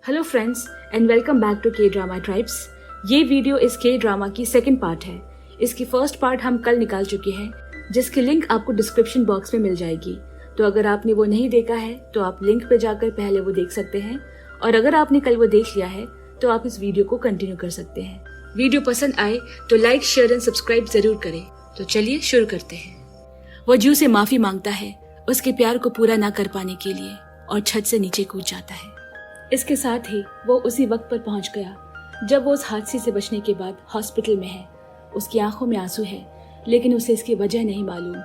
Hello friends and welcome back to K drama tribes. ये video इस K drama की second part है। इसकी फर्स्ट पार्ट हम कल निकाल चुके हैं, जिसकी लिंक आपको डिस्क्रिप्शन बॉक्स में मिल जाएगी। तो अगर आपने वो नहीं देखा है तो आप लिंक पे जाकर पहले वो देख सकते हैं, और अगर आपने कल वो देख लिया है तो आप इस वीडियो को कंटिन्यू कर सकते हैं। वीडियो पसंद आए तो लाइक, शेयर एंड सब्सक्राइब जरूर करें। तो चलिए शुरू करते हैं। वो जू से माफी मांगता है उसके प्यार को पूरा ना कर पाने के लिए और छत से नीचे कूद जाता है। इसके साथ ही वो उसी वक्त पर पहुंच गया जब वो उस हादसे से बचने के बाद हॉस्पिटल में है। उसकी आंखों में आंसू है, लेकिन उसे इसकी वजह नहीं मालूम,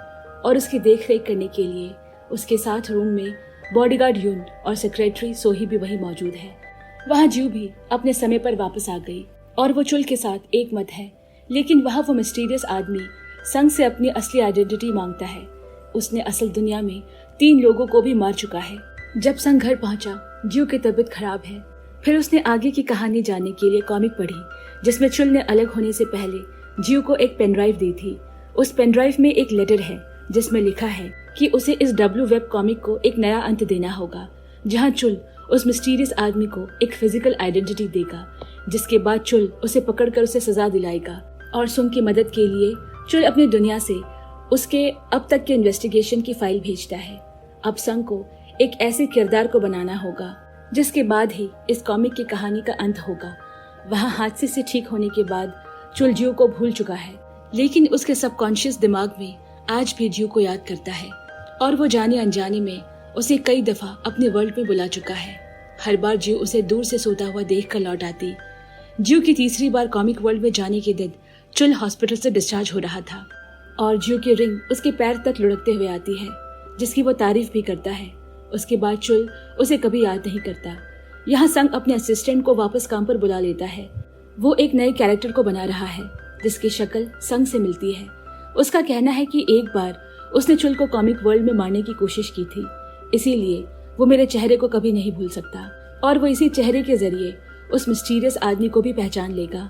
और उसकी देखरेख करने के लिए उसके साथ रूम में बॉडीगार्ड यून और सेक्रेटरी सोही भी वही मौजूद है। वहाँ जू भी अपने समय पर वापस आ गई और वो चुल के साथ एक मत है, लेकिन वहाँ वो मिस्टीरियस आदमी संग से अपनी असली आइडेंटिटी मांगता है। उसने असल दुनिया में 3 लोगों को भी मार चुका है। जब संग घर पहुंचा, ज्यू की तबीयत खराब है। फिर उसने आगे की कहानी जानने के लिए कॉमिक पढ़ी, जिसमें चुल ने अलग होने से पहले ज्यू को एक पेन ड्राइव दी थी। उस पेन ड्राइव में एक लेटर है जिसमें लिखा है कि उसे इस डब्ल्यू वेब कॉमिक को एक नया अंत देना होगा, जहां चुल उस मिस्टीरियस आदमी को एक फिजिकल आइडेंटिटी देगा, जिसके बाद चुल उसे पकड़कर उसे सजा दिलाएगा। और सुंग की मदद के लिए चुल अपनी दुनिया से उसके अब तक के इन्वेस्टिगेशन की फाइल भेजता है। अब संग को एक ऐसे किरदार को बनाना होगा जिसके बाद ही इस कॉमिक की कहानी का अंत होगा। वहाँ हादसे से ठीक होने के बाद चुल ज्यू को भूल चुका है, लेकिन उसके सबकॉन्शियस दिमाग में आज भी ज्यू को याद करता है, और वो जाने अनजाने में उसे कई दफा अपने वर्ल्ड में बुला चुका है। हर बार ज्यू उसे दूर से सोता हुआ देख कर लौट आती। ज्यू की तीसरी बार कॉमिक वर्ल्ड में जाने के दिन चुल हॉस्पिटल से डिस्चार्ज हो रहा था, और ज्यू की रिंग उसके पैर तक लुढ़कते हुए आती है, जिसकी वो तारीफ भी करता है। उसके बाद चुल उसे कभी याद नहीं करता। यहाँ संग अपने असिस्टेंट को वापस काम पर बुला लेता है। वो एक नए कैरेक्टर को बना रहा है जिसकी शक्ल संग से मिलती है। उसका कहना है कि एक बार उसने चुल को कॉमिक वर्ल्ड में मारने की कोशिश की थी, इसीलिए वो मेरे चेहरे को कभी नहीं भूल सकता, और वो इसी चेहरे के जरिए उस मिस्टीरियस आदमी को भी पहचान लेगा।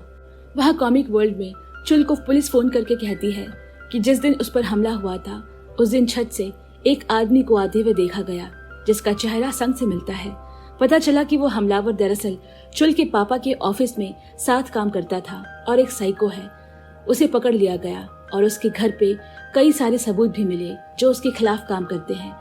वहाँ कॉमिक वर्ल्ड में चुल को पुलिस फोन करके कहती है कि जिस दिन उस पर हमला हुआ था उस दिन छत से एक आदमी को आते हुए देखा गया, जिसका चेहरा संग से मिलता है। पता चला कि वो हमलावर दरअसल चुल के पापा के ऑफिस में साथ काम करता था और एक साइको है। उसे पकड़ लिया गया और उसके घर पे कई सारे सबूत भी मिले जो उसके खिलाफ काम करते हैं।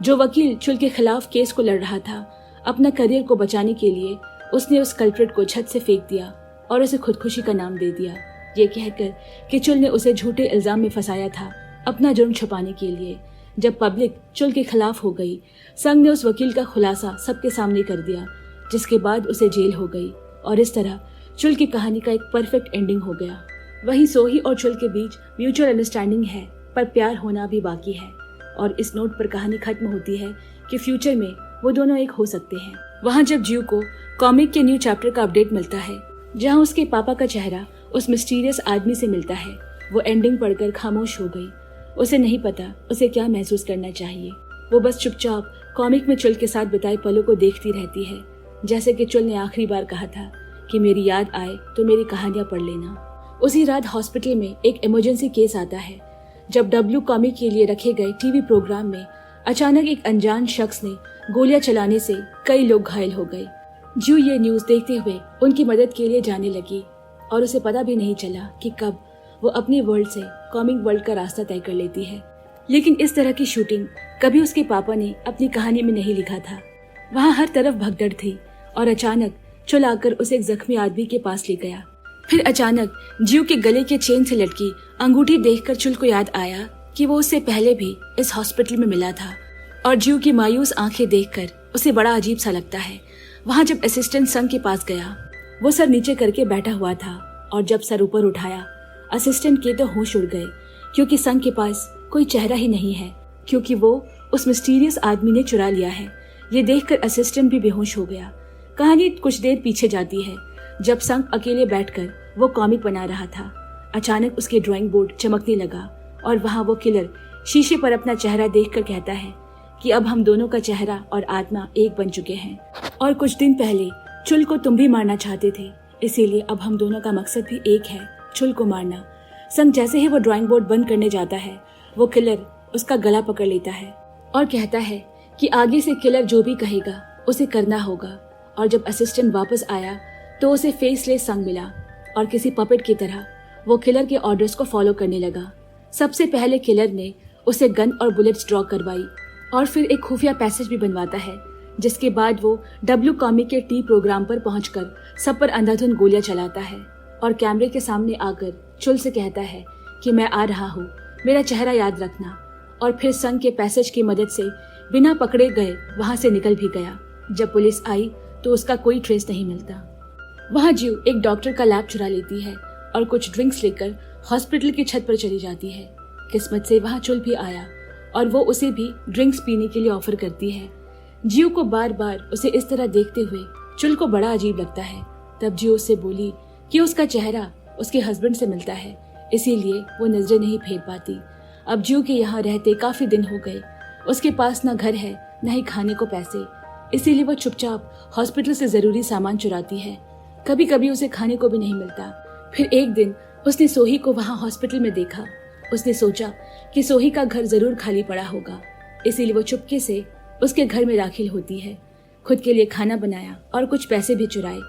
जो वकील चुल के खिलाफ केस को लड़ रहा था, अपना करियर को बचाने के लिए उसने उस कल्प्रिट को छत से फेंक दिया और उसे खुदकुशी का नाम दे दिया, ये कहकर कि चुल ने उसे झूठे इल्जाम में फंसाया था अपना जुर्म छुपाने के लिए। जब पब्लिक चुल के खिलाफ हो गई, संग ने उस वकील का खुलासा सबके सामने कर दिया, जिसके बाद उसे जेल हो गई, और इस तरह चुल की कहानी का एक परफेक्ट एंडिंग हो गया। वहीं सोही और चुल के बीच म्यूचुअल अंडरस्टैंडिंग है, पर प्यार होना भी बाकी है, और इस नोट पर कहानी खत्म होती है कि फ्यूचर में वो दोनों एक हो सकते हैं। वहाँ जब ज्यू को कॉमिक के न्यू चैप्टर का अपडेट मिलता है, जहाँ उसके पापा का चेहरा उस मिस्टीरियस आदमी से मिलता है, वो एंडिंग पढ़कर खामोश हो गई। उसे नहीं पता उसे क्या महसूस करना चाहिए। वो बस चुपचाप कॉमिक में चुल के साथ बिताए पलों को देखती रहती है, जैसे कि चुल ने आखिरी बार कहा था कि मेरी याद आए तो मेरी कहानियां पढ़ लेना। उसी रात हॉस्पिटल में एक इमरजेंसी केस आता है, जब डब्ल्यू कॉमिक के लिए रखे गए टीवी प्रोग्राम में अचानक एक अनजान शख्स ने गोलियां चलाने से कई लोग घायल हो गए। ज्यू ये न्यूज देखते हुए उनकी मदद के लिए जाने लगी, और उसे पता भी नहीं चला कि कब वो अपनी वर्ल्ड से कॉमिक वर्ल्ड का रास्ता तय कर लेती है। लेकिन इस तरह की शूटिंग कभी उसके पापा ने अपनी कहानी में नहीं लिखा था। वहाँ हर तरफ भगदड़ थी, और अचानक चुल आकर उसे एक जख्मी आदमी के पास ले गया। फिर अचानक ज्यू के गले के चेन से लटकी अंगूठी देखकर चुल को याद आया कि वो उससे पहले भी इस हॉस्पिटल में मिला था, और ज्यू की मायूस आंखें देखकर उसे बड़ा अजीब सा लगता है। वहाँ जब असिस्टेंट संग के पास गया, वो सर नीचे करके बैठा हुआ था, और जब सर ऊपर उठाया, असिस्टेंट के तो होश उड़ गए, क्योंकि संग के पास कोई चेहरा ही नहीं है, क्योंकि वो उस मिस्टीरियस आदमी ने चुरा लिया है। ये देखकर असिस्टेंट भी बेहोश हो गया। कहानी कुछ देर पीछे जाती है, जब संग अकेले बैठकर वो कॉमिक बना रहा था। अचानक उसके ड्राइंग बोर्ड चमकने लगा, और वहाँ वो किलर शीशे पर अपना चेहरा देखकर कहता है कि अब हम दोनों का चेहरा और आत्मा एक बन चुके हैं, और कुछ दिन पहले चुल को तुम भी मारना चाहते थे, इसीलिए अब हम दोनों का मकसद भी एक है, चुल को मारना। संग जैसे ही वो ड्राइंग बोर्ड बंद करने जाता है, वो किलर उसका गला पकड़ लेता है और कहता है कि आगे से किलर जो भी कहेगा उसे करना होगा, और जब असिस्टेंट वापस आया तो उसे फेसलेस संग मिला और किसी पपेट की तरह वो किलर के ऑर्डर्स को फॉलो करने लगा। सबसे पहले किलर ने उसे गन और बुलेट्स ड्रॉ करवाई और फिर एक खुफिया पैसेज भी बनवाता है, जिसके बाद वो डब्ल्यू कॉमिक के टी प्रोग्राम पर पहुंचकर सब पर अंधाधुंध गोलियां चलाता है और कैमरे के सामने आकर चुल से कहता है कि मैं आ रहा हूँ, मेरा चेहरा याद रखना। और फिर संग के पैसेज की मदद से बिना पकड़े गए वहां से निकल भी गया। जब पुलिस आई तो उसका कोई ट्रेस नहीं मिलता। वहां जीव एक डॉक्टर का लैब चुरा लेती है और कुछ ड्रिंक्स लेकर हॉस्पिटल की छत पर चली जाती है। किस्मत से वहां चुल भी आया और वो उसे भी ड्रिंक्स पीने के लिए ऑफर करती है। जीव को बार बार उसे इस तरह देखते हुए चुल को बड़ा अजीब लगता है। तब जीव उससे बोली कि उसका चेहरा उसके हस्बैंड से मिलता है, इसीलिए वो नजरें नहीं फेर पाती। अब जीव के यहाँ रहते काफी दिन हो गए। उसके पास ना घर है न ही खाने को पैसे, इसीलिए वो चुपचाप हॉस्पिटल से जरूरी सामान चुराती है। कभी कभी उसे खाने को भी नहीं मिलता। फिर एक दिन उसने सोही को वहां हॉस्पिटल में देखा। उसने सोचा कि सोही का घर जरूर खाली पड़ा होगा, इसीलिए वो चुपके से उसके घर में दाखिल होती है। खुद के लिए खाना बनाया और कुछ पैसे भी चुराए,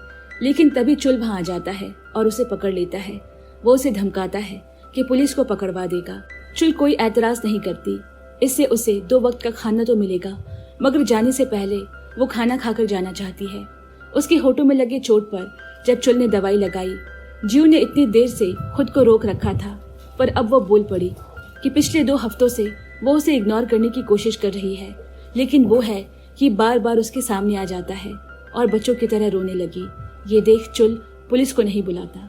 लेकिन तभी चुल वहां आ जाता है और उसे पकड़ लेता है। वो उसे धमकाता है कि पुलिस को पकड़वा देगा। चुल कोई एतराज नहीं करती, इससे उसे 2 वक्त का खाना तो मिलेगा, मगर जाने से पहले वो खाना खाकर जाना चाहती है। उसके होठों में लगे चोट पर जब चुल ने दवाई लगाई, जीव ने इतनी देर से खुद को रोक रखा था, पर अब वो बोल पड़ी कि पिछले 2 हफ्तों से वो उसे इग्नोर करने की कोशिश कर रही है, लेकिन वो है कि बार बार उसके सामने आ जाता है और बच्चों की तरह रोने लगी। ये देख चुल पुलिस को नहीं बुलाता।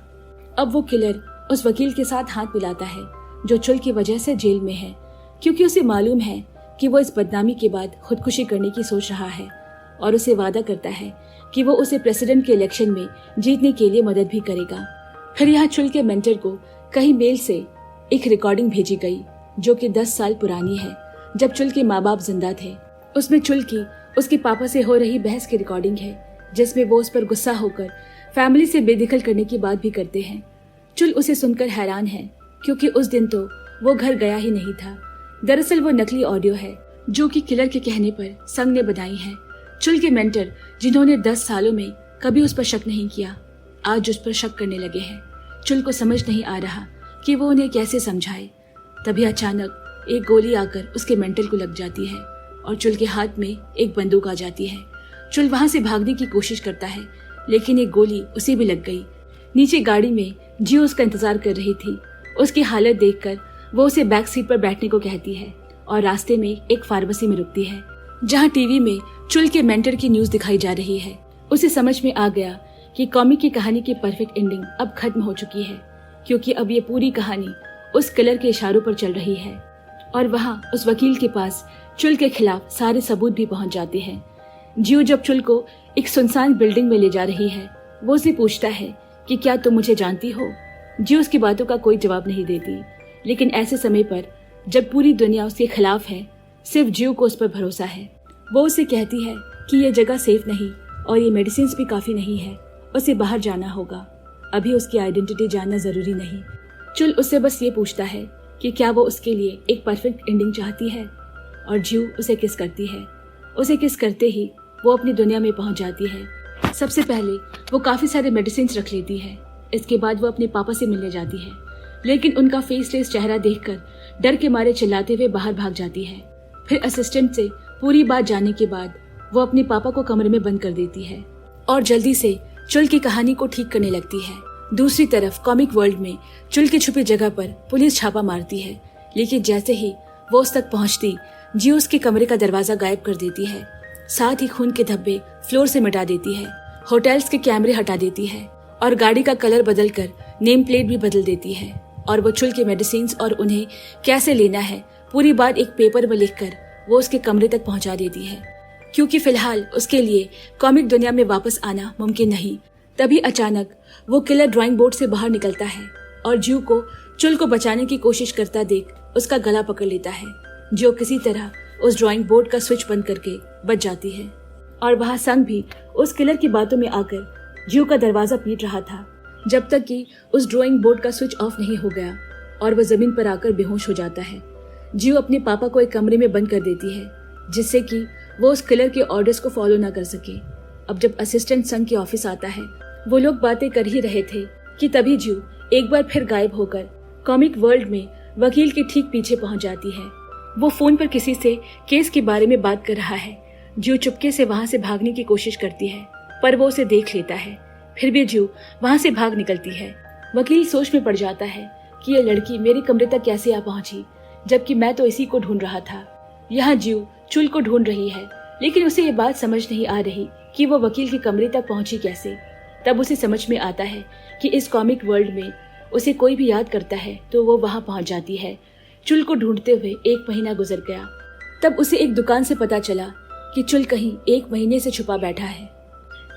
अब वो किलर उस वकील के साथ हाथ मिलाता है जो चुल की वजह से जेल में है, क्योंकि उसे मालूम है कि वो इस बदनामी के बाद खुदकुशी करने की सोच रहा है, और उसे वादा करता है कि वो उसे प्रेसिडेंट के इलेक्शन में जीतने के लिए मदद भी करेगा। फिर यहाँ चुल के मेंटर को कहीं मेल से एक रिकॉर्डिंग भेजी गई जो कि 10 साल पुरानी है, जब चुल के माँ बाप जिंदा थे। उसमें चुल की उसके पापा से हो रही बहस की रिकॉर्डिंग है, जिसमें वो उस पर गुस्सा होकर फैमिली से बेदखल करने की बात भी करते हैं। चुल उसे सुनकर हैरान है, क्योंकि उस दिन तो वो घर गया ही नहीं था। दरअसल वो नकली ऑडियो है जो कि किलर के कहने पर संग ने बनाई है। चुल के मेंटर, जिन्होंने 10 सालों में कभी उस पर शक नहीं किया, आज उस पर शक करने लगे हैं। चुल को समझ नहीं आ रहा कि वो उन्हें कैसे समझाए। तभी अचानक एक गोली आकर उसके मेंटर को लग जाती है और चुल के हाथ में एक बंदूक आ जाती है। चुल वहां से भागने की कोशिश करता है, लेकिन एक गोली उसे भी लग गई। नीचे गाड़ी में जियो उसका इंतजार कर रही थी। उसकी हालत देखकर वो उसे बैक सीट पर बैठने को कहती है और रास्ते में एक फार्मेसी में रुकती है, जहां टीवी में चुल के मेंटर की न्यूज दिखाई जा रही है। उसे समझ में आ गया कि कॉमिक की कहानी की परफेक्ट एंडिंग अब खत्म हो चुकी है, क्योंकि अब ये पूरी कहानी उस किलर के इशारों पर चल रही है। और वहां उस वकील के पास चुल के खिलाफ सारे सबूत भी पहुंच जाते हैं। जियो जब चुल को एक सुनसान बिल्डिंग में ले जा रही है, वो उसे पूछता है कि क्या तुम मुझे जानती हो। जियो उसकी बातों का कोई जवाब नहीं देती, लेकिन ऐसे समय पर जब पूरी दुनिया उसके खिलाफ है, सिर्फ जियो को उस पर भरोसा है। वो उसे कहती है कि ये जगह सेफ नहीं और ये मेडिसिन भी काफी नहीं है, उसे बाहर जाना होगा, अभी उसकी आइडेंटिटी जानना जरूरी नहीं। चुल उससे बस ये पूछता है कि क्या वो उसके लिए एक परफेक्ट एंडिंग चाहती है, और जियो उसे किस करती है। उसे किस करते ही वो अपनी दुनिया में पहुंच जाती है। सबसे पहले वो काफी सारे मेडिसिन रख लेती है। इसके बाद वो अपने पापा से मिलने जाती है, लेकिन उनका फेसलेस चेहरा देखकर डर के मारे चिल्लाते हुए बाहर भाग जाती है। फिर असिस्टेंट से पूरी बात जानने के बाद वो अपने पापा को कमरे में बंद कर देती है और जल्दी से चुल की कहानी को ठीक करने लगती है। दूसरी तरफ कॉमिक वर्ल्ड में चुल की छुपी जगह पर पुलिस छापा मारती है, लेकिन जैसे ही वो उस तक पहुंचती, जियो उसके कमरे का दरवाजा गायब कर देती है। साथ ही खून के धब्बे फ्लोर से मिटा देती है, होटल्स के कैमरे हटा देती है और गाड़ी का कलर बदलकर नेम प्लेट भी बदल देती है। और वो चुल के मेडिसिन और उन्हें कैसे लेना है पूरी बात एक पेपर में लिखकर वो उसके कमरे तक पहुंचा देती है, क्योंकि फिलहाल उसके लिए कॉमिक दुनिया में वापस आना मुमकिन नहीं। तभी अचानक वो किलर ड्राइंग बोर्ड से बाहर निकलता है और जियो को चुल को बचाने की कोशिश करता देख उसका गला पकड़ लेता है। जियो किसी तरह उस ड्राइंग बोर्ड का स्विच बंद करके बच जाती है, और वहां संग भी उस किलर की बातों में आकर जियो का दरवाजा पीट रहा था, जब तक कि उस ड्राइंग बोर्ड का स्विच ऑफ नहीं हो गया और वह जमीन पर आकर बेहोश हो जाता है। जियो अपने पापा को एक कमरे में बंद कर देती है, जिससे कि वो उस किलर के ऑर्डर्स को फॉलो ना कर सके। अब जब असिस्टेंट संग के ऑफिस आता है, वो लोग बातें कर ही रहे थे कि तभी ज्यू एक बार फिर गायब होकर कॉमिक वर्ल्ड में वकील के ठीक पीछे पहुंच जाती है। वो फोन पर किसी से केस के बारे में बात कर रहा है। ज्यू चुपके से वहां से भागने की कोशिश करती है, पर वो उसे देख लेता है। फिर भी ज्यू वहां से भाग निकलती है। वकील सोच में पड़ जाता है कि ये लड़की मेरे कमरे तक कैसे आ पहुंची, जबकि मैं तो इसी को ढूंढ रहा था। यहाँ ज्यू चुल को ढूंढ रही है, लेकिन उसे ये बात समझ नहीं आ रही कि वो वकील के कमरे तक पहुंची कैसे। तब उसे समझ में आता है कि इस कॉमिक वर्ल्ड में उसे कोई भी याद करता है तो वो वहां पहुंच जाती है। चुल को ढूंढते हुए 1 महीना गुजर गया। तब उसे एक दुकान से पता चला कि चुल कहीं 1 महीने से छुपा बैठा है।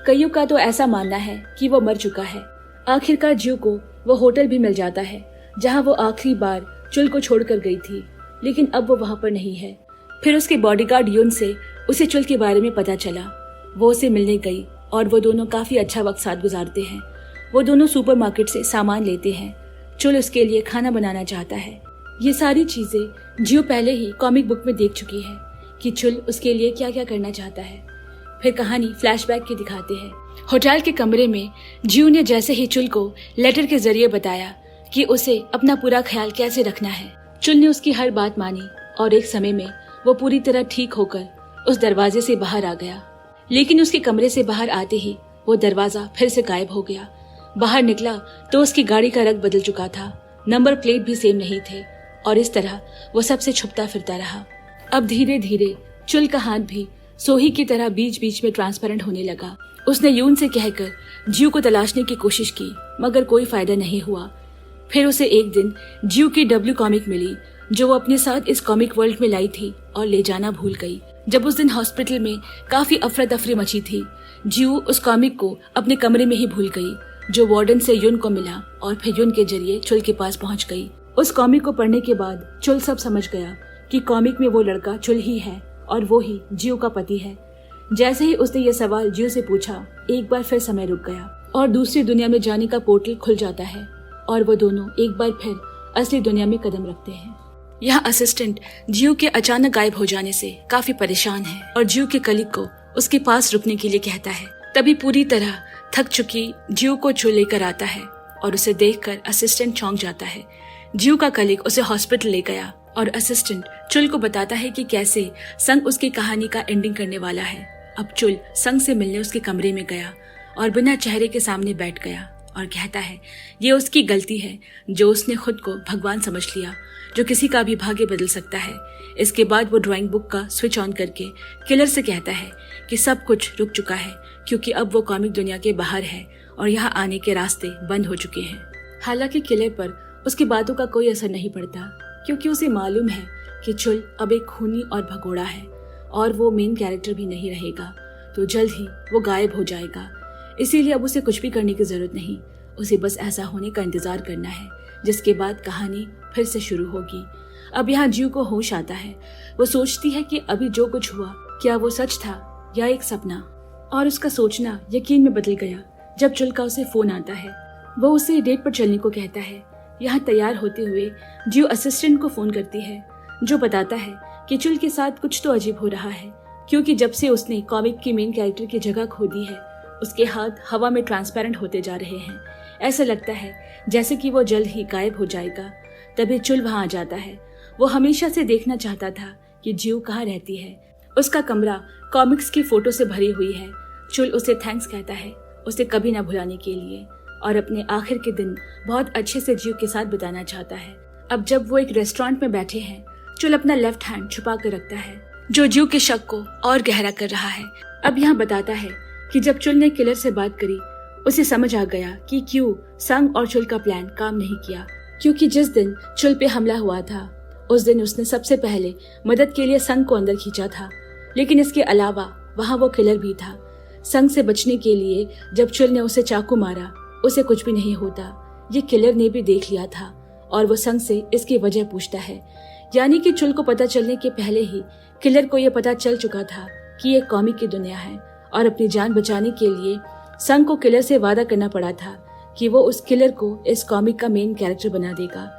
कईयों का तो ऐसा मानना है कि वो मर चुका है। आखिरकार ज्यू को वो होटल भी मिल जाता है जहां वो आखिरी बार चुल को छोड़कर गई थी, लेकिन अब वो वहां पर नहीं है। फिर उसके बॉडीगार्ड यून से उसे चुल के बारे में पता चला। वो उसे मिलने गई और वो दोनों काफी अच्छा वक्त साथ गुजारते हैं। वो दोनों सुपरमार्केट से सामान लेते हैं। चुल उसके लिए खाना बनाना चाहता है। ये सारी चीजें ज्यू पहले ही कॉमिक बुक में देख चुकी है कि चुल उसके लिए क्या क्या करना चाहता है। फिर कहानी फ्लैशबैक की दिखाते हैं। होटल के कमरे में ज्यू ने जैसे ही चुल को लेटर के जरिए बताया कि उसे अपना पूरा ख्याल कैसे रखना है, चुल ने उसकी हर बात मानी और एक समय में वो पूरी तरह ठीक होकर उस दरवाजे से बाहर आ गया। लेकिन उसके कमरे से बाहर आते ही वो दरवाजा फिर से गायब हो गया। बाहर निकला तो उसकी गाड़ी का रंग बदल चुका था, नंबर प्लेट भी सेम नहीं थे और इस तरह वो सबसे छुपता फिरता रहा। अब धीरे धीरे चुल का हाथ भी सोही की तरह बीच बीच में ट्रांसपेरेंट होने लगा। उसने यून से कहकर ज्यू को तलाशने की कोशिश की, मगर कोई फायदा नहीं हुआ। फिर उसे एक दिन ज्यू की डब्ल्यू कॉमिक मिली जो वो अपने साथ इस कॉमिक वर्ल्ड में लाई थी और ले जाना भूल गई। जब उस दिन हॉस्पिटल में काफी अफरा तफरी मची थी, ज्यू उस कॉमिक को अपने कमरे में ही भूल गई, जो वार्डन से यून को मिला और फिर यून के जरिए चुल के पास पहुंच गई। उस कॉमिक को पढ़ने के बाद चुल सब समझ गया कि कॉमिक में वो लड़का चुल ही है और वो ही ज्यू का पति है। जैसे ही उसने ये सवाल ज्यू से पूछा, एक बार फिर समय रुक गया और दूसरी दुनिया में जाने का पोर्टल खुल जाता है और वो दोनों एक बार फिर असली दुनिया में कदम रखते हैं। यहाँ असिस्टेंट ज्यू के अचानक गायब हो जाने से काफी परेशान है और ज्यू के कलीग को उसके पास रुकने के लिए कहता है। तभी पूरी तरह थक चुकी ज्यू को चुल लेकर आता है और उसे देखकर असिस्टेंट चौंक जाता है। ज्यू का कलीग उसे हॉस्पिटल ले गया और असिस्टेंट चुल को बताता है कि कैसे संग उसकी कहानी का एंडिंग करने वाला है। अब चुल संग से मिलने उसके कमरे में गया और बिना चेहरे के सामने बैठ गया और कहता है ये उसकी गलती है जो उसने खुद को भगवान समझ लिया, जो किसी का भी भाग्य बदल सकता है। इसके बाद वो ड्राइंग बुक का स्विच ऑन करके किलर से कहता है कि सब कुछ रुक चुका है क्योंकि अब वो कॉमिक दुनिया के बाहर है और यहाँ आने के रास्ते बंद हो चुके हैं। हालांकि किलर पर उसकी बातों का कोई असर नहीं पड़ता क्योंकि उसे मालूम है कि चुल अब एक खूनी और भगोड़ा है और वो मेन कैरेक्टर भी नहीं रहेगा, तो जल्द ही वो गायब हो जाएगा। इसीलिए अब उसे कुछ भी करने की जरूरत नहीं, उसे बस ऐसा होने का इंतजार करना है जिसके बाद कहानी फिर से शुरू होगी। अब यहाँ ज्यू को होश आता है। वो सोचती है कि अभी जो कुछ हुआ क्या वो सच था या एक सपना, और उसका सोचना यकीन में बदल गया जब चुल का उसे फोन आता है। वो उसे डेट पर चलने को कहता है। यहाँ तैयार होते हुए ज्यू असिस्टेंट को फोन करती है जो बताता है कि चुल के साथ कुछ तो अजीब हो रहा है क्योंकि जब से उसने कॉमिक की मेन कैरेक्टर की जगह खो दी है उसके हाथ हवा में ट्रांसपेरेंट होते जा रहे हैं। ऐसा लगता है जैसे कि वो जल्द ही गायब हो जाएगा। तभी चुल वहां आ जाता है। वो हमेशा से देखना चाहता था कि ज्यू कहाँ रहती है। उसका कमरा कॉमिक्स की फोटो से भरी हुई है। चुल उसे थैंक्स कहता है उसे कभी ना भुलाने के लिए और अपने आखिर के दिन बहुत अच्छे से ज्यू के साथ बिताना चाहता है। अब जब वो एक रेस्टोरेंट में बैठे हैं, चुल अपना लेफ्ट हैंड छुपा कर रखता है जो ज्यू के शक को और गहरा कर रहा है। अब यहाँ बताता है कि जब चुल ने किलर से बात करी उसे समझ आ गया कि क्यों संग और चुल का प्लान काम नहीं किया, क्योंकि जिस दिन चुल पे हमला हुआ था उस दिन उसने सबसे पहले मदद के लिए संग को अंदर खींचा था, लेकिन इसके अलावा वहाँ वो किलर भी था। संग से बचने के लिए जब चुल ने उसे चाकू मारा उसे कुछ भी नहीं होता। ये किलर ने भी देख लिया था और वो संग से इसकी वजह पूछता है, यानी कि चुल को पता चलने के पहले ही किलर को ये पता चल चुका था कि ये कॉमिक की दुनिया है और अपनी जान बचाने के लिए संग को किलर से वादा करना पड़ा था कि वो उस किलर को इस कॉमिक का मेन कैरेक्टर बना देगा।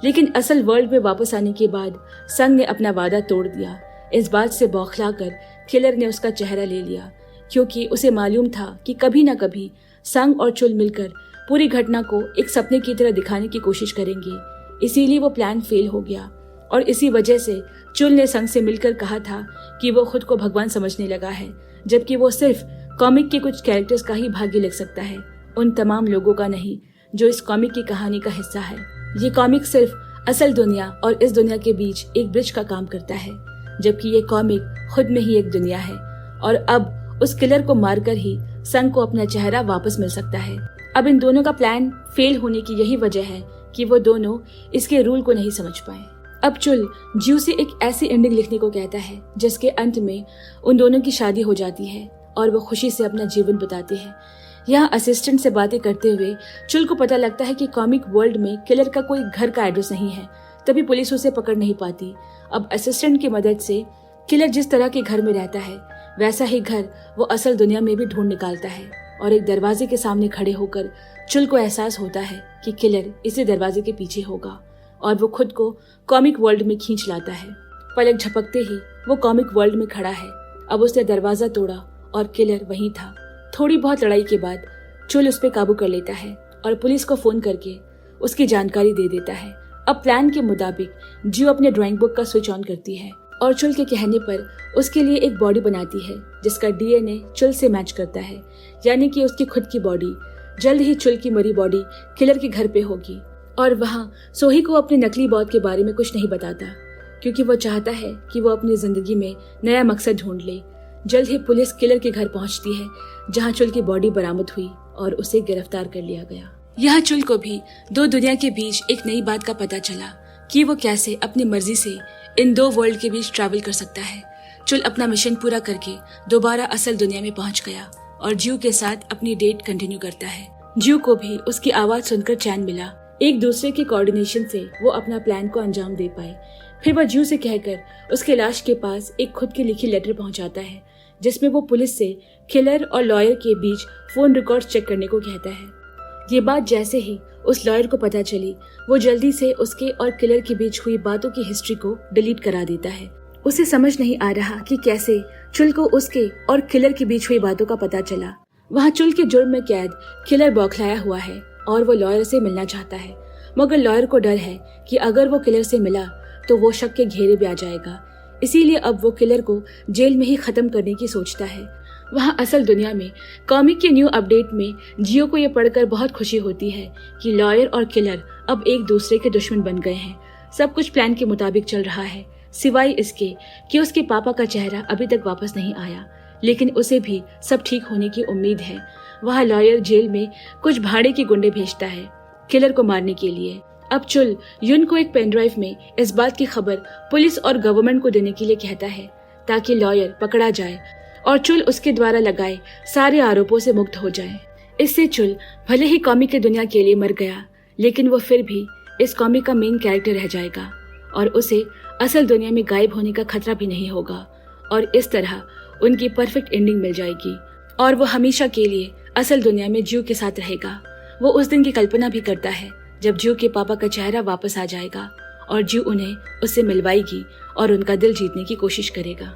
लेकिन असल वर्ल्ड में वापस आने के बाद संग ने अपना वादा तोड़ दिया। इस बात से बौखलाकर किलर ने उसका चेहरा ले लिया। क्योंकि उसे मालूम था कि कभी ना कभी संग और चुल मिलकर पूरी घटना को एक सपने की तरह दिखाने की कोशिश करेंगे। इसीलिए वो प्लान फेल हो गया और इसी वजह से चुल ने संग से मिलकर कहा था कि वो खुद को भगवान समझने लगा है, जबकि वो सिर्फ कॉमिक के कुछ कैरेक्टर्स का ही भाग्य लिख सकता है, उन तमाम लोगों का नहीं जो इस कॉमिक की कहानी का हिस्सा है। ये कॉमिक सिर्फ असल दुनिया और इस दुनिया के बीच एक ब्रिज का काम करता है, जबकि ये कॉमिक खुद में ही एक दुनिया है और अब उस किलर को मारकर ही संग को अपना चेहरा वापस मिल सकता है। अब इन दोनों का प्लान फेल होने की यही वजह है कि वो दोनों इसके रूल को नहीं समझ पाए। अब चुल ज्यू से एक ऐसी एंडिंग लिखने को कहता है जिसके अंत में उन दोनों की शादी हो जाती है और वो खुशी से अपना जीवन बिताते हैं। यहाँ असिस्टेंट से बातें करते हुए चुल को पता लगता है कि कॉमिक वर्ल्ड में किलर का कोई घर का एड्रेस नहीं है, तभी पुलिस उसे पकड़ नहीं पाती। अब असिस्टेंट की मदद से किलर जिस तरह के घर में रहता है वैसा ही घर वो असल दुनिया में भी ढूंढ निकालता है और एक दरवाजे के सामने खड़े होकर चुल को एहसास होता है कि किलर इसी दरवाजे के पीछे होगा और वो खुद को कॉमिक वर्ल्ड में खींच लाता है। पलक झपकते ही वो कॉमिक वर्ल्ड में खड़ा है। अब उसने दरवाजा तोड़ा और किलर वहीं था। थोड़ी बहुत लड़ाई के बाद चुल उस पर काबू कर लेता है और पुलिस को फोन करके उसकी जानकारी दे देता है। अब प्लान के मुताबिक ज्यू अपने ड्राइंग बुक का स्विच ऑन करती है और चुल के कहने पर उसके लिए एक बॉडी बनाती है जिसका डीएनए चुल से मैच करता है, यानी कि उसकी खुद की बॉडी। जल्द ही चुल की मरी बॉडी किलर के घर पे होगी और वहाँ सोही को अपने नकली बॉस के बारे में कुछ नहीं बताता, क्योंकि वो चाहता है कि वो अपनी जिंदगी में नया मकसद ढूंढ ले। जल्द ही पुलिस किलर के घर पहुंचती है जहां चुल की बॉडी बरामद हुई और उसे गिरफ्तार कर लिया गया। यहाँ चुल को भी दो दुनिया के बीच एक नई बात का पता चला कि वो कैसे अपनी मर्जी से इन दो वर्ल्ड के बीच ट्रैवल कर सकता है। चुल अपना मिशन पूरा करके दोबारा असल दुनिया में पहुंच गया और ज्यू के साथ अपनी डेट कंटिन्यू करता है। ज्यू को भी उसकी आवाज सुनकर चैन मिला। एक दूसरे के कोऑर्डिनेशन से वो अपना प्लान को अंजाम दे पाए। फिर वह ज्यू से कहकर उसके लाश के पास एक खुद की लिखी लेटर पहुंचाता है जिसमें वो पुलिस से किलर और लॉयर के बीच फोन रिकॉर्ड्स चेक करने को कहता है। ये बात जैसे ही उस लॉयर को पता चली, वो जल्दी से उसके और किलर के बीच हुई बातों की हिस्ट्री को डिलीट करा देता है। उसे समझ नहीं आ रहा कि कैसे चुल को उसके और किलर के बीच हुई बातों का पता चला। वहाँ चुल के जुर्म में कैद किलर बौखलाया हुआ है और वो लॉयर से मिलना चाहता है, मगर लॉयर को डर है कि अगर वो किलर से मिला तो वो शक के घेरे में आ जाएगा। इसीलिए अब वो किलर को जेल में ही खत्म करने की सोचता है। वहाँ असल दुनिया में कॉमिक के न्यू अपडेट में जियो को ये पढ़कर बहुत खुशी होती है कि लॉयर और किलर अब एक दूसरे के दुश्मन बन गए हैं। सब कुछ प्लान के मुताबिक चल रहा है, सिवाय इसके कि उसके पापा का चेहरा अभी तक वापस नहीं आया, लेकिन उसे भी सब ठीक होने की उम्मीद है। वहाँ लॉयर जेल में कुछ भाड़े के गुंडे भेजता है किलर को मारने के लिए। अब चुल युन को एक पेन ड्राइव में इस बात की खबर पुलिस और गवर्नमेंट को देने के लिए कहता है ताकि लॉयर पकड़ा जाए और चुल उसके द्वारा लगाए सारे आरोपों से मुक्त हो जाए। इससे चुल भले ही कॉमिक की दुनिया के लिए मर गया, लेकिन वो फिर भी इस कॉमिक का मेन कैरेक्टर रह जाएगा और उसे असल दुनिया में गायब होने का खतरा भी नहीं होगा और इस तरह उनकी परफेक्ट एंडिंग मिल जाएगी और वो हमेशा के लिए असल दुनिया में ज्यू के साथ रहेगा। वो उस दिन की कल्पना भी करता है जब ज्यू के पापा का चेहरा वापस आ जाएगा और ज्यू उन्हें उससे मिलवाएगी और उनका दिल जीतने की कोशिश करेगा।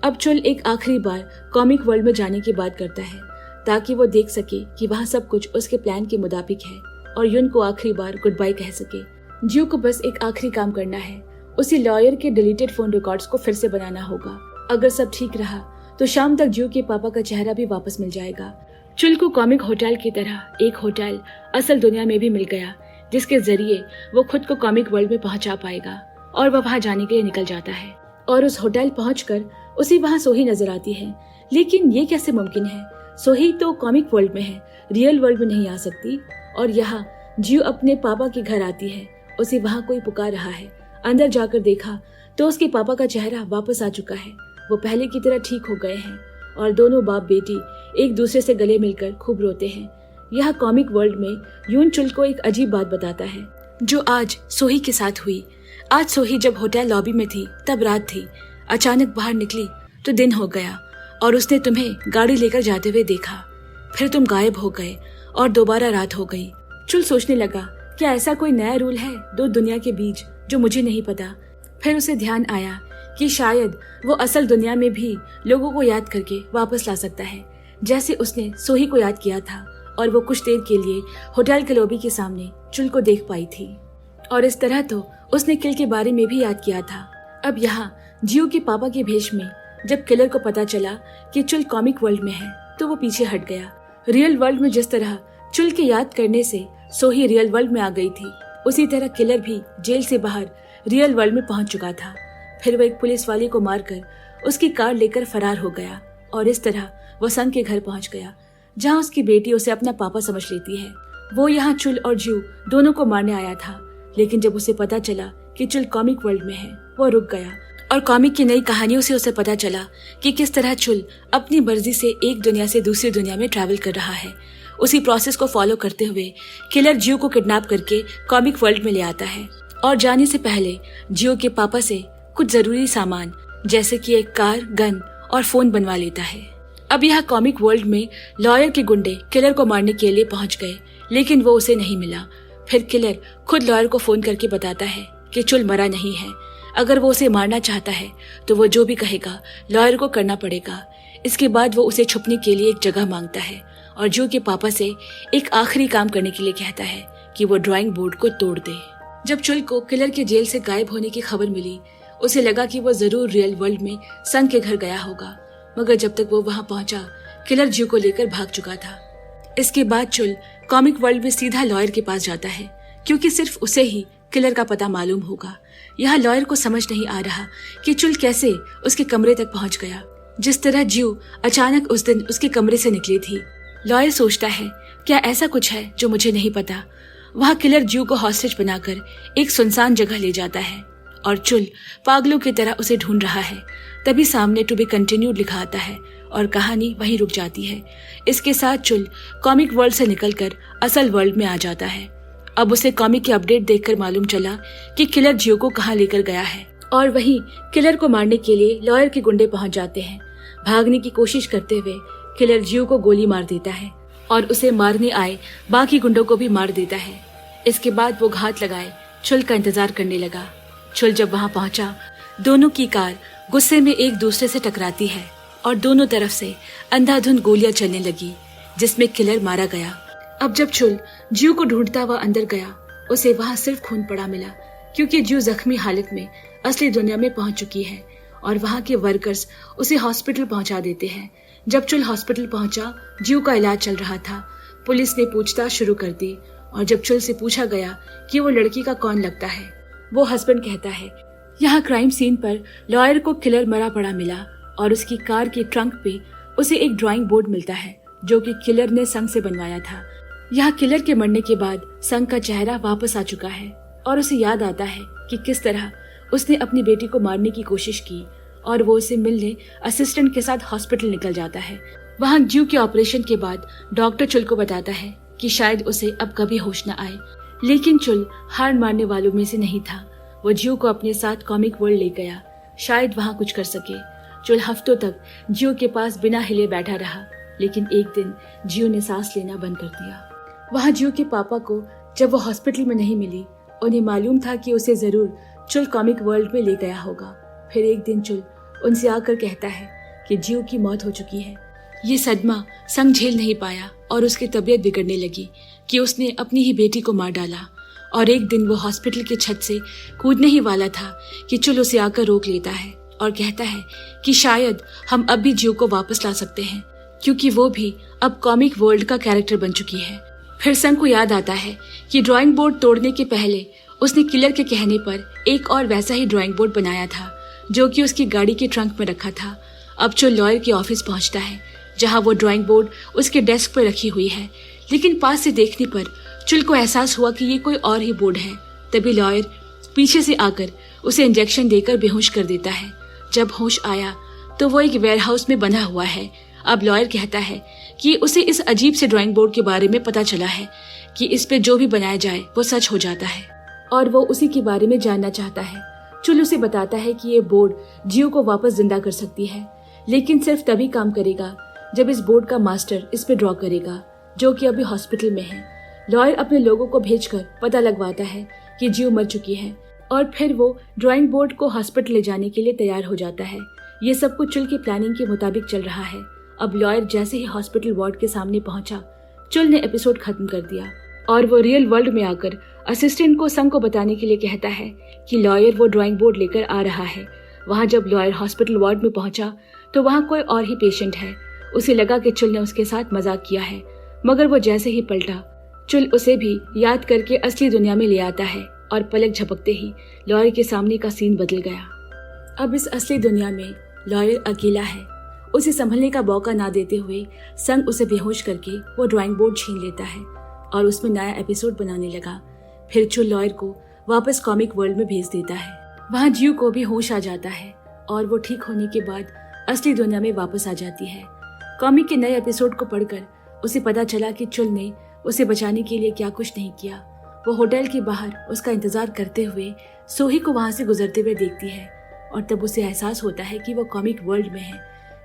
अब चुल एक आखिरी बार कॉमिक वर्ल्ड में जाने की बात करता है ताकि वो देख सके कि वहाँ सब कुछ उसके प्लान के मुताबिक है और युन को आखिरी बार गुड बाय कह सके। ज्यू को बस एक आखिरी काम करना है, उसी लॉयर के डिलीटेड फोन रिकॉर्ड्स को फिर से बनाना होगा। अगर सब ठीक रहा तो शाम तक ज्यू के पापा का चेहरा भी वापस मिल जाएगा। चुल को कॉमिक होटल की तरह एक होटल असल दुनिया में भी मिल गया जिसके जरिए वो खुद को कॉमिक वर्ल्ड में पहुंचा पाएगा और वह वहां जाने के लिए निकल जाता है और उस होटल पहुंचकर उसे वहां सोही नजर आती है। लेकिन ये कैसे मुमकिन है? सोही तो कॉमिक वर्ल्ड में है, रियल वर्ल्ड में नहीं आ सकती। और यहाँ ज्यू अपने पापा के घर आती है, उसे वहाँ कोई पुकार रहा है। अंदर जाकर देखा तो उसके पापा का चेहरा वापस आ चुका है। वो पहले की तरह ठीक हो गए हैं और दोनों बाप बेटी एक दूसरे से गले मिलकर खूब रोते हैं। यह कॉमिक वर्ल्ड में यून चुल को एक अजीब बात बताता है जो आज सोही के साथ हुई। आज सोही जब होटल लॉबी में थी तब रात थी, अचानक बाहर निकली तो दिन हो गया और उसने तुम्हें गाड़ी लेकर जाते हुए देखा। फिर तुम गायब हो गए और दोबारा रात हो गई। चुल सोचने लगा क्या ऐसा कोई नया रूल है दो दुनिया के बीच जो मुझे नहीं पता। फिर उसे ध्यान आया कि शायद वो असल दुनिया में भी लोगों को याद करके वापस ला सकता है, जैसे उसने सोही को याद किया था और वो कुछ देर के लिए होटल के लॉबी के सामने चुल को देख पाई थी। और इस तरह तो उसने किल के बारे में भी याद किया था। अब यहाँ जियो के पापा के भेष में जब किलर को पता चला कि चुल कॉमिक वर्ल्ड में है तो वो पीछे हट गया। रियल वर्ल्ड में जिस तरह चुल के याद करने से सोही रियल वर्ल्ड में आ गई थी, उसी तरह किलर भी जेल से बाहर रियल वर्ल्ड में पहुंच चुका था। फिर वो एक पुलिस वाले को मारकर उसकी कार लेकर फरार हो गया और इस तरह वो संग के घर पहुंच गया, जहां उसकी बेटी उसे अपना पापा समझ लेती है। वो यहाँ चुल और जियो दोनों को मारने आया था, लेकिन जब उसे पता चला कि चुल कॉमिक वर्ल्ड में है, वो रुक गया। और कॉमिक की नई कहानियों से उसे पता चला कि किस तरह चुल अपनी मर्जी से एक दुनिया से दूसरी दुनिया में ट्रैवल कर रहा है। उसी प्रोसेस को फॉलो करते हुए किलर जियो को किडनैप करके कॉमिक वर्ल्ड में ले आता है और जाने से पहले जियो के पापा से कुछ जरूरी सामान जैसे कि एक कार, गन और फोन बनवा लेता है। अब यह कॉमिक वर्ल्ड में लॉयर के गुंडे किलर को मारने के लिए पहुंच गए, लेकिन वो उसे नहीं मिला। फिर किलर खुद लॉयर को फोन करके बताता है कि चुल मरा नहीं है। अगर वो उसे मारना चाहता है तो वो जो भी कहेगा लॉयर को करना पड़ेगा। इसके बाद वो उसे छुपने के लिए एक जगह मांगता है और जियो के पापा से एक आखिरी काम करने के लिए कहता है कि वो ड्राइंग बोर्ड को तोड़ दे। जब चुल को किलर के जेल से गायब होने की खबर मिली, उसे लगा कि वो जरूर रियल वर्ल्ड में संग के घर गया होगा, मगर जब तक वो वहां पहुंचा किलर जियो को लेकर भाग चुका था। इसके बाद चुल कॉमिक वर्ल्ड में सीधा लॉयर के पास जाता है, क्योंकि सिर्फ उसे ही किलर का पता मालूम होगा। यहाँ लॉयर को समझ नहीं आ रहा कि चुल कैसे उसके कमरे तक पहुंच गया, जिस तरह जियो अचानक उस दिन उसके कमरे से निकली थी। लॉयर सोचता है, क्या ऐसा कुछ है जो मुझे नहीं पता। वहाँ किलर जियो को हॉस्टेज बनाकर एक सुनसान जगह ले जाता है और चुल पागलों की तरह उसे ढूंढ रहा है। तभी सामने टू बी कंटिन्यूड लिखा आता है और कहानी वहीं रुक जाती है। इसके साथ चुल कॉमिक वर्ल्ड से निकलकर असल वर्ल्ड में आ जाता है। अब उसे कॉमिक की अपडेट देखकर मालूम चला कि किलर जियो को कहाँ लेकर गया है और वहीं किलर को मारने के लिए लॉयर के गुंडे पहुंच जाते हैं। भागने की कोशिश करते हुए किलर जियो को गोली मार देता है और उसे मारने आए बाकी गुंडों को भी मार देता है। इसके बाद वो घात लगाए चुल का इंतजार करने लगा। चुल जब वहां पहुंचा, दोनों की कार गुस्से में एक दूसरे से टकराती है और दोनों तरफ से अंधाधुंध गोलियां चलने लगी, जिसमें किलर मारा गया। अब जब चुल जियो को ढूंढता हुआ अंदर गया, उसे वहां सिर्फ खून पड़ा मिला, क्योंकि जियो जख्मी हालत में असली दुनिया में पहुंच चुकी है और वहां के वर्कर्स उसे हॉस्पिटल पहुंचा देते हैं। जब चुल हॉस्पिटल पहुंचा, जियो का इलाज चल रहा था। पुलिस ने पूछताछ शुरू कर दी और जब चुल से पूछा गया कि वो लड़की का कौन लगता है, वो हस्बैंड कहता है। यहाँ क्राइम सीन पर लॉयर को किलर मरा पड़ा मिला और उसकी कार के ट्रंक पे उसे एक ड्राइंग बोर्ड मिलता है, जो कि किलर ने संग से बनवाया था। यहाँ किलर के मरने के बाद संग का चेहरा वापस आ चुका है और उसे याद आता है कि किस तरह उसने अपनी बेटी को मारने की कोशिश की और वो उसे मिलने असिस्टेंट के साथ हॉस्पिटल निकल जाता है। वहाँ जियो के ऑपरेशन के बाद डॉक्टर चुल को बताता है कि शायद उसे अब कभी होश न आए, लेकिन चुल हार मारने वालों में से नहीं था। वो जियो को अपने साथ कॉमिक वर्ल्ड ले गया, शायद वहाँ कुछ कर सके। चुल हफ्तों तक जियो के पास बिना हिले बैठा रहा, लेकिन एक दिन जियो ने सांस लेना बंद कर दिया। वहाँ जियो के पापा को जब वो हॉस्पिटल में नहीं मिली, उन्हें मालूम था कि उसे जरूर चुल कॉमिक वर्ल्ड में ले गया होगा। फिर एक दिन चुल उनसे आकर कहता है कि जियो की मौत हो चुकी है। ये सदमा संग झेल नहीं पाया और उसकी तबीयत बिगड़ने लगी कि उसने अपनी ही बेटी को मार डाला। और एक दिन वो हॉस्पिटल की छत से कूदने ही वाला था कि चुल उसे आकर रोक लेता है और कहता है कि शायद हम अब भी जियो को वापस ला सकते हैं, क्योंकि वो भी अब कॉमिक वर्ल्ड का कैरेक्टर बन चुकी है। फिर संग को याद आता है कि ड्राइंग बोर्ड तोड़ने के पहले उसने किलर के कहने पर एक और वैसा ही ड्राइंग बोर्ड बनाया था, जो कि उसकी गाड़ी के ट्रंक में रखा था। अब चुल लॉयर के ऑफिस पहुंचता है, जहां वो ड्राइंग बोर्ड उसके डेस्क पर रखी हुई है, लेकिन पास से देखने पर चुल को एहसास हुआ कि ये कोई और ही बोर्ड है। तभी लॉयर पीछे से आकर उसे इंजेक्शन देकर बेहोश कर देता है। जब होश आया तो वो एक वेयरहाउस में बंधा हुआ है। अब लॉयर कहता है कि उसे इस अजीब से ड्राइंग बोर्ड के बारे में पता चला है कि इस पे जो भी बनाया जाए वो सच हो जाता है और वो उसी के बारे में जानना चाहता है। चुल उसे बताता है कि ये बोर्ड जियो को वापस जिंदा कर सकती है, लेकिन सिर्फ तभी काम करेगा जब इस बोर्ड का मास्टर इस पे ड्रॉ करेगा, जो कि अभी हॉस्पिटल में है। लॉयर अपने लोगों को भेजकर पता लगवाता है कि जियो मर चुकी है। और फिर वो ड्राइंग बोर्ड को हॉस्पिटल ले जाने के लिए तैयार हो जाता है। ये सब कुछ चुल की प्लानिंग के मुताबिक चल रहा है। अब लॉयर जैसे ही हॉस्पिटल वार्ड के सामने पहुंचा, चुल ने एपिसोड खत्म कर दिया और वो रियल वर्ल्ड में आकर असिस्टेंट को संग को बताने के लिए कहता है कि लॉयर वो ड्राइंग बोर्ड लेकर आ रहा है। वहां जब लॉयर हॉस्पिटल वार्ड में पहुंचा तो वहां कोई और ही पेशेंट है। उसे लगा कि चुल ने उसके साथ मजाक किया है, मगर वो जैसे ही पलटा, चुल उसे भी याद करके असली दुनिया में ले आता है और पलक झपकते ही लॉयर के सामने का सीन बदल गया। अब इस असली दुनिया में लॉयर अकेला है। उसे संभलने का मौका ना देते हुए संग उसे बेहोश करके वो ड्राइंग बोर्ड छीन लेता है और उसमें नया एपिसोड बनाने लगा। फिर चुल लॉयर को वापस कॉमिक वर्ल्ड में भेज देता है। वहाँ जियो को भी होश आ जाता है और वो ठीक होने के बाद असली दुनिया में वापस आ जाती है। कॉमिक के नए एपिसोड को पढ़कर उसे पता चला कि चुल ने उसे बचाने के लिए क्या कुछ नहीं किया। वो होटल के बाहर उसका इंतजार करते हुए सोही को वहां से गुजरते हुए देखती है और तब उसे एहसास होता है कि वो कॉमिक वर्ल्ड में है।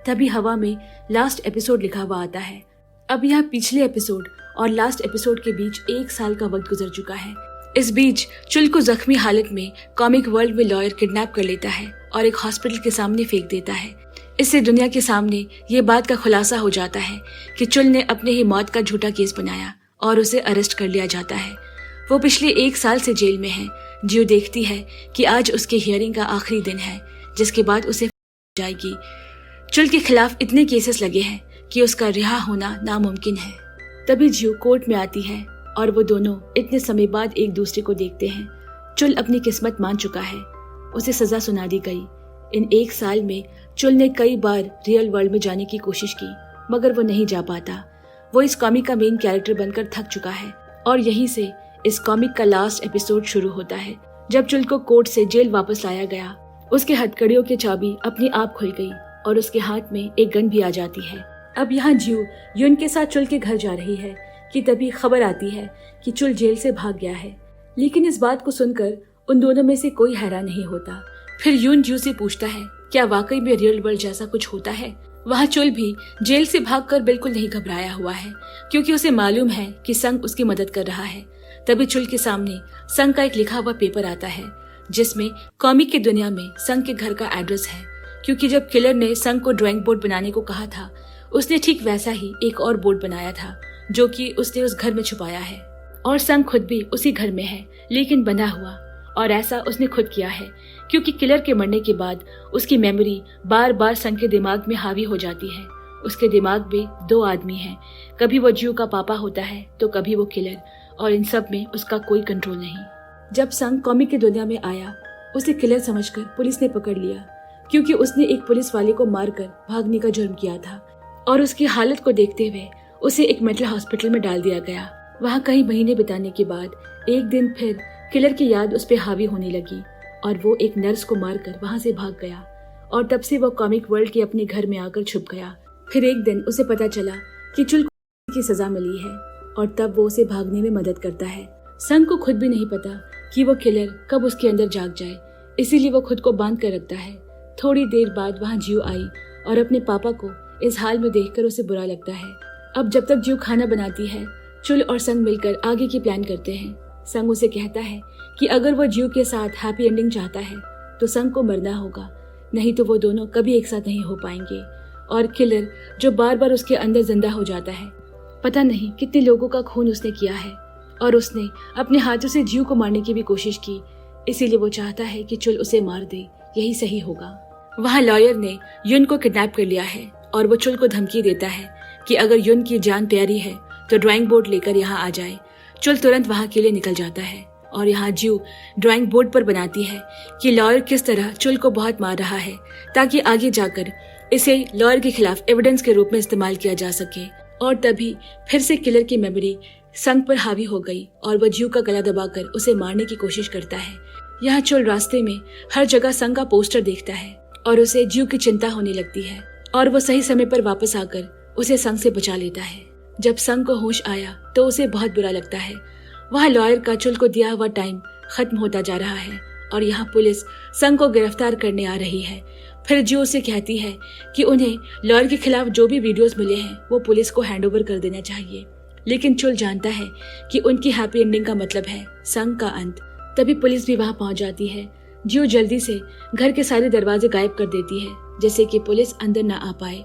तभी हवा में लास्ट एपिसोड लिखा हुआ आता है। अब यहाँ पिछले एपिसोड और लास्ट एपिसोड के बीच 1 साल का वक्त गुजर चुका है। इस बीच चुल को जख्मी हालत में कॉमिक वर्ल्ड में लॉयर किडनैप कर लेता है और एक हॉस्पिटल के सामने फेंक देता है। इससे दुनिया के सामने ये बात का खुलासा हो जाता है कि चुल ने अपने ही मौत का झूठा केस बनाया और उसे अरेस्ट कर लिया जाता है। वो पिछले 1 साल से जेल में है। जियो देखती है कि आज उसके हियरिंग का आखिरी दिन है, जिसके बाद उसे जाएगी। चुल के खिलाफ इतने केसेस लगे हैं कि उसका रिहा होना नामुमकिन है। तभी जियो कोर्ट में आती है और वो दोनों इतने समय बाद एक दूसरे को देखते हैं। चुल अपनी किस्मत मान चुका है, उसे सजा सुना दी गई। इन 1 साल में चुल ने कई बार रियल वर्ल्ड में जाने की कोशिश की, मगर वो नहीं जा पाता। वो इस कॉमिक का मेन कैरेक्टर बनकर थक चुका है और यहीं से इस कॉमिक का लास्ट एपिसोड शुरू होता है। जब चुल को कोर्ट से जेल वापस लाया गया, उसके हथकड़ियों की चाबी अपने आप खुल गई और उसके हाथ में एक गन भी आ जाती है। अब यहाँ जियो युन के साथ चुल के घर जा रही है कि तभी खबर आती है कि चुल जेल से भाग गया है। लेकिन इस बात को सुनकर उन दोनों में से कोई हैरान नहीं होता। फिर युन जियो से पूछता है क्या वाकई में रियल वर्ल्ड जैसा कुछ होता है। वहाँ चुल भी जेल से भागकर बिल्कुल नहीं घबराया हुआ है, क्योंकि उसे मालूम है कि संग उसकी मदद कर रहा है। तभी चुल के सामने संग का एक लिखा हुआ पेपर आता है, जिसमें कॉमिक की दुनिया में संग के घर का एड्रेस है। क्योंकि जब किलर ने संग को ड्राइंग बोर्ड बनाने को कहा था, उसने ठीक वैसा ही एक और बोर्ड बनाया था, जो कि उसने उस घर में छुपाया है। और संग खुद भी उसी घर में है, लेकिन बंधा हुआ। और ऐसा उसने खुद किया है क्योंकि किलर के मरने के बाद उसकी मेमोरी बार बार संग के दिमाग में हावी हो जाती है। उसके दिमाग में 2 आदमी हैं, कभी वो जियो का पापा होता है तो कभी वो किलर, और इन सब में उसका कोई कंट्रोल नहीं। जब संग कॉमिक की दुनिया में आया, उसे किलर समझकर पुलिस ने पकड़ लिया, क्योंकि उसने एक पुलिस वाले को मारकर भागने का जुर्म किया था। और उसकी हालत को देखते हुए उसे एक मेंटल हॉस्पिटल में डाल दिया गया। वहाँ कई महीने बिताने के बाद एक दिन फिर किलर की याद उस पर हावी होने लगी और वो एक नर्स को मारकर वहाँ से भाग गया। और तब से वो कॉमिक वर्ल्ड के अपने घर में आकर छुप गया। फिर एक दिन उसे पता चला कि चुल की सजा मिली है और तब वो उसे भागने में मदद करता है। संग को खुद भी नहीं पता कि वो किलर कब उसके अंदर जाग जाए, इसीलिए वो खुद को बांध कर रखता है। थोड़ी देर बाद वहाँ जियो आई और अपने पापा को इस हाल में देखकर उसे बुरा लगता है। अब जब तक जियो खाना बनाती है, चुल और संग मिलकर आगे की प्लान करते हैं। संग उसे कहता है कि अगर वो जियो के साथ हैप्पी एंडिंग चाहता है तो संग को मरना होगा, नहीं तो वो दोनों कभी एक साथ नहीं हो पाएंगे। और किलर जो बार बार उसके अंदर जिंदा हो जाता है, पता नहीं कितने लोगों का खून उसने किया है और उसने अपने हाथों से जियो को मारने की भी कोशिश की, इसीलिए वो चाहता है कि चुल उसे मार दे, यही सही होगा। वहाँ लॉयर ने युन को किडनैप कर लिया है और वो चुल को धमकी देता है कि अगर युन की जान प्यारी है तो ड्राइंग बोर्ड लेकर यहाँ आ जाए। चुल तुरंत वहाँ के लिए निकल जाता है और यहाँ जियो ड्राइंग बोर्ड पर बनाती है कि लॉयर किस तरह चुल को बहुत मार रहा है, ताकि आगे जाकर इसे लॉयर के खिलाफ एविडेंस के रूप में इस्तेमाल किया जा सके। और तभी फिर से किलर की मेमोरी संग पर हावी हो गई और वह जियो का गला दबाकर उसे मारने की कोशिश करता है। यहाँ चुल रास्ते में हर जगह संग का पोस्टर देखता है और उसे जियो की चिंता होने लगती है और वो सही समय पर वापस आकर उसे संग से बचा लेता है। जब संग को होश आया तो उसे बहुत बुरा लगता है। वहाँ लॉयर का चुल को दिया हुआ टाइम खत्म होता जा रहा है और यहाँ पुलिस संग को गिरफ्तार करने आ रही है। फिर जियो उसे कहती है कि उन्हें लॉयर के खिलाफ जो भी वीडियोस मिले हैं वो पुलिस को हैंडओवर कर देना चाहिए। लेकिन चुल जानता है कि उनकी हैप्पी एंडिंग का मतलब है संग का अंत, तभी पुलिस भी वहां पहुंच जाती है। जियो जल्दी से घर के सारे दरवाजे गायब कर देती है जैसे कि पुलिस अंदर ना आ पाए।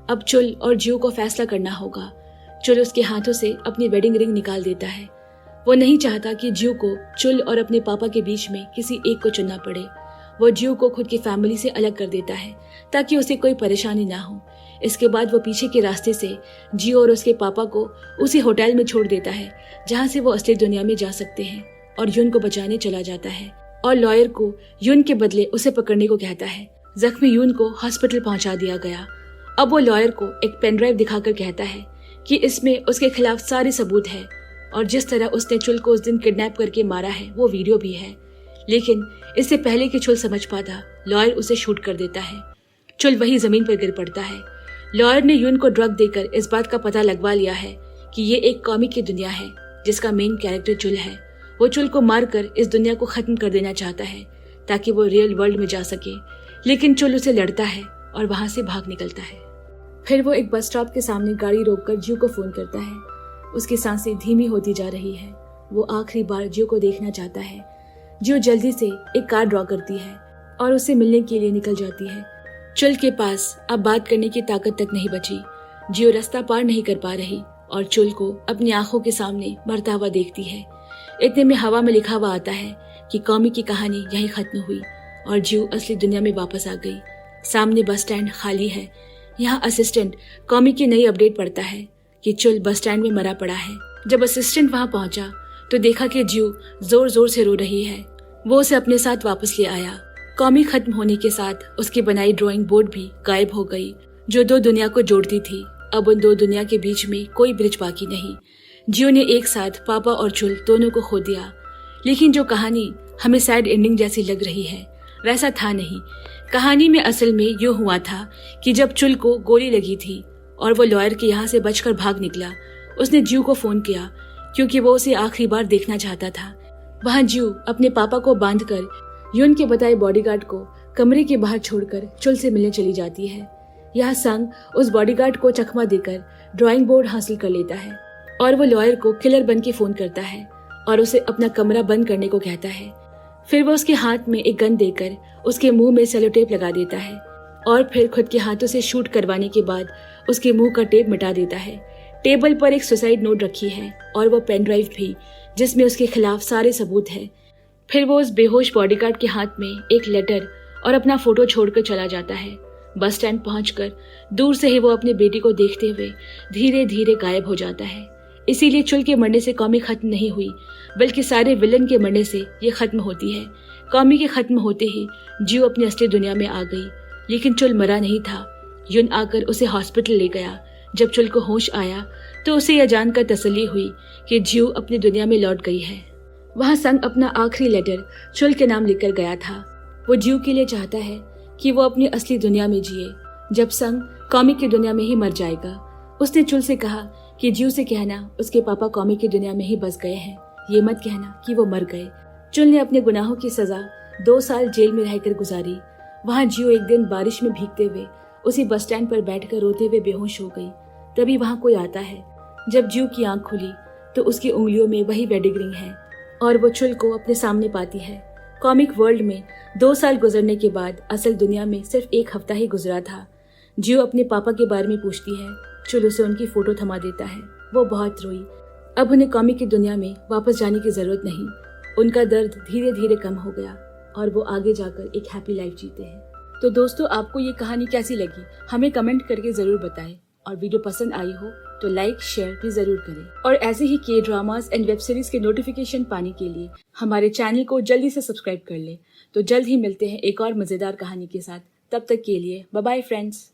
अब चुल और जियो को फैसला करना होगा। चुल उसके हाथों से अपनी वेडिंग रिंग निकाल देता है। वो नहीं चाहता कि जियो को चुल और अपने पापा के बीच में किसी एक को चुनना पड़े। वो जियो को खुद की फैमिली से अलग कर देता है ताकि उसे कोई परेशानी ना हो। इसके बाद वो पीछे के रास्ते से जियो और उसके पापा को उसी होटल में छोड़ देता है जहाँ से वो असली दुनिया में जा सकते हैं, और युन को बचाने चला जाता है और लॉयर को युन के बदले उसे पकड़ने को कहता है। जख्मी युन को हॉस्पिटल पहुंचा दिया गया। अब वो लॉयर को एक पेन ड्राइव दिखाकर कहता है कि इसमें उसके खिलाफ सारे सबूत है और जिस तरह उसने चुल को उस दिन किडनैप करके मारा है वो वीडियो भी है। लेकिन इससे पहले कि चुल समझ पाता, लॉयर उसे शूट कर देता है। चुल वही जमीन पर गिर पड़ता है। लॉयर ने युन को ड्रग देकर इस बात का पता लगवा लिया है कि ये एक कॉमिक की दुनिया है जिसका मेन कैरेक्टर चुल है। वो चुल को मारकर इस दुनिया को खत्म कर देना चाहता है ताकि वो रियल वर्ल्ड में जा सके, लेकिन चुल उसे लड़ता है और वहां से भाग निकलता है। फिर वो एक बस स्टॉप के सामने गाड़ी रोककर जियो को फोन करता है। उसकी सांसें धीमी होती जा रही है। वो आखिरी बार जियो को देखना चाहता है। जियो जल्दी से एक कार ड्रॉ करती है और उससे मिलने के लिए निकल जाती है। चुल के पास अब बात करने की ताकत तक नहीं बची। जियो रास्ता पार नहीं कर पा रही और चुल को अपनी आंखों के सामने मरता हुआ देखती है। इतने में हवा में लिखा हुआ आता है कि कॉमी की कहानी यहीं खत्म हुई और जियो असली दुनिया में वापस आ गई। सामने बस स्टैंड खाली है। यहाँ असिस्टेंट कॉमी की नई अपडेट पढ़ता है कि चुल बस स्टैंड में मरा पड़ा है। जब असिस्टेंट वहां पहुंचा तो देखा कि जियो जोर जोर से रो रही है। वो उसे अपने साथ वापस ले आया। कॉमी खत्म होने के साथ उसकी बनाई ड्राइंग बोर्ड भी गायब हो गई जो दो दुनिया को जोड़ती थी। अब उन दो दुनिया के बीच में कोई ब्रिज बाकी नहीं। जियो ने एक साथ पापा और चुल दोनों को खो दिया। लेकिन जो कहानी हमें सैड एंडिंग जैसी लग रही है वैसा था नहीं। कहानी में असल में यूं हुआ था कि जब चुल को गोली लगी थी और वो लॉयर के यहाँ से बचकर भाग निकला, उसने जियो को फोन किया क्योंकि वो उसे आखिरी बार देखना चाहता था। वहां जियो अपने पापा को बांधकर युन के बताए बॉडीगार्ड को कमरे के बाहर छोड़कर चुल से मिलने चली जाती है। यह संग उस बॉडीगार्ड को चकमा देकर ड्राइंग बोर्ड हासिल कर लेता है और वो लॉयर को किलर बन के फोन करता है और उसे अपना कमरा बंद करने को कहता है। फिर वो उसके हाथ में एक गन देकर उसके मुंह में सेलो टेप लगा देता है और फिर खुद के हाथों से शूट करवाने के बाद उसके मुंह का टेप मिटा देता है। टेबल पर एक सुसाइड नोट रखी है और वो पेन ड्राइव भी जिसमें उसके खिलाफ सारे सबूत है। फिर वो उस बेहोश बॉडीगार्ड के हाथ में एक लेटर और अपना फोटो छोड़कर चला जाता है। बस स्टैंड पहुंचकर दूर से ही वो अपनी बेटी को देखते हुए धीरे धीरे गायब हो जाता है। इसीलिए चुल के मरने से कॉमी खत्म नहीं हुई बल्कि सारे विलन के मरने से ये खत्म होती है। कॉमी के खत्म होते ही जियो अपनी असली दुनिया में आ गई, लेकिन चुल मरा नहीं था। युन आकर उसे हॉस्पिटल ले गया। जब चुल को होश आया तो उसे यह जानकर तसल्ली हुई कि जियो अपनी दुनिया में लौट गई है। वहां संग अपना आखिरी लेटर चुल के नाम लिखकर गया था। वो जियो के लिए चाहता है कि वो अपनी असली दुनिया में जिए। जब संग कॉमिक की दुनिया में ही मर जाएगा, उसने चुल से कहा कि जियो से कहना उसके पापा कॉमिक की दुनिया में ही बस गए हैं, ये मत कहना कि वो मर गए। चुल ने अपने गुनाहों की सजा 2 साल जेल में रहकर गुजारी। वहां जियो एक दिन बारिश में भीगते हुए उसी बस स्टैंड पर बैठकर रोते हुए बेहोश हो गई। तभी वहां कोई आता है। जब जियो की आंख खुली तो उसकी उंगलियों में वही वेडिंग रिंग है और वो चुल को अपने सामने पाती है। कॉमिक वर्ल्ड में 2 साल गुजरने के बाद असल दुनिया में सिर्फ 1 हफ्ता ही गुजरा था। जियो अपने पापा के बारे में पूछती है। चुल उसे उनकी फोटो थमा देता है। वो बहुत रोई। अब उन्हें कॉमिक की दुनिया में वापस जाने की जरूरत नहीं। उनका दर्द धीरे धीरे कम हो गया और वो आगे जाकर एक हैप्पी लाइफ जीते हैं। तो दोस्तों, आपको ये कहानी कैसी लगी हमें कमेंट करके जरूर बताएं और वीडियो पसंद आई हो तो लाइक शेयर भी जरूर करें। और ऐसे ही के ड्रामास एंड वेब सीरीज के नोटिफिकेशन पाने के लिए हमारे चैनल को जल्दी से सब्सक्राइब कर लें। तो जल्द ही मिलते हैं एक और मजेदार कहानी के साथ। तब तक के लिए बाय बाय फ्रेंड्स।